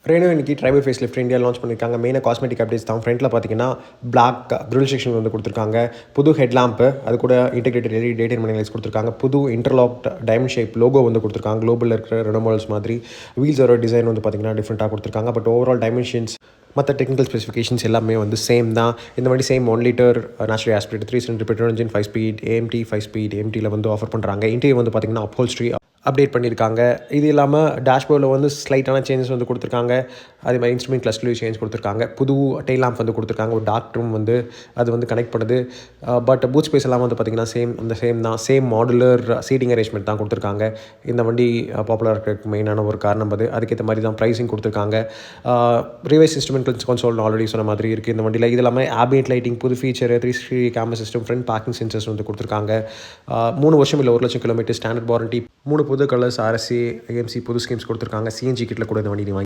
Reno இன்னைக்கு Triber face lift India launch பண்ணியிருக்காங்க. மெயினாக காஸ்மெட்டிக் அப்டேட்ஸ் தான். ஃப்ரண்ட்டில் பார்த்தீங்கன்னா பிளாக் கிரில் செக்ஷன் வந்து கொடுத்துருக்காங்க. புது ஹெட்லாம்ப்பு, அது கூட integrated LED day time lights கொடுத்துருக்காங்க. புது இன்டர்லாக்ட் டைமண்ட் ஷேப் லோகோ வந்து கொடுத்துருக்காங்க. குளோபலில் இருக்கிற ரெனோ மாடல்ஸ் மாதிரி வீல்ஸோட டிசைன் வந்து பார்த்தீங்கன்னா டிஃப்ரெண்ட்டாக கொடுத்துருக்காங்க. பட் ஓவரால் டைமென்ஷன்ஸ் மற்ற டெக்னிக்கல் ஸ்பெசிஃபிகேஷன்ஸ் எல்லாமே வந்து சேம் தான். இந்த மாதிரி same 1 litre natural aspirate 3 cylinder petrol engine 5 speed AMT 5 speed ஏஎம்டியில் வந்து ஆஃபர் பண்ணுறாங்க. இன்டீரியர் வந்து பார்த்தீங்கன்னா அப்ஹோல்ஸ்ட்ரி அப்டேட் பண்ணியிருக்காங்க. இது இல்லாமல் டேஷ்போர்டில் வந்து ஸ்லைட்டான சேஞ்சஸ் வந்து கொடுத்துருக்காங்க. அதே மாதிரி இன்ஸ்ட்ருமெண்ட் கிளஸ்டர்லையும் சேஞ்ச் கொடுத்துருக்காங்க. புது டெய்ல் லேம்ப் வந்து கொடுத்துருக்காங்க. ஒரு டார்க் ரூம் வந்து அது வந்து கனெக்ட் பண்ணுது. பட் பூட் ஸ்பேஸ் எல்லாம் வந்து பார்த்திங்கன்னா சேம் தான். சேம் மாடுலர் சீட்டிங் அரேஞ்ச்மெண்ட் தான் கொடுத்துருக்காங்க. இந்த வண்டி பாப்புலர் இருக்கிறதுக்கு மெயினான ஒரு காரணம் அது. அதுக்கேற்ற மாதிரி தான் ப்ரைஸிங் கொடுத்துருக்காங்க. ரிவைஸ் இன்ஸ்ட்ருமெண்ட் கன்சோல் ஆல்ரெடி சொன்ன மாதிரி இருக்குது இந்த வண்டியில். இது இல்லாமல் ஆம்பியன்ட் லைட்டிங், புது feature, 360 camera system, front parking sensors வந்து கொடுத்துருக்காங்க. 3 வருஷம் இல்லை 1 லட்சம் கிலோமீட்டர் ஸ்டாண்டர்ட் வாரண்டி, 3 புது கலர்ஸ், ஆர்எஸ்சி, ஏஎம்சி புது ஸ்கீம்ஸ் கொடுத்துருக்காங்க. சிஎன்ஜி கிட்டில் கூட இந்த வண்டி வாங்கி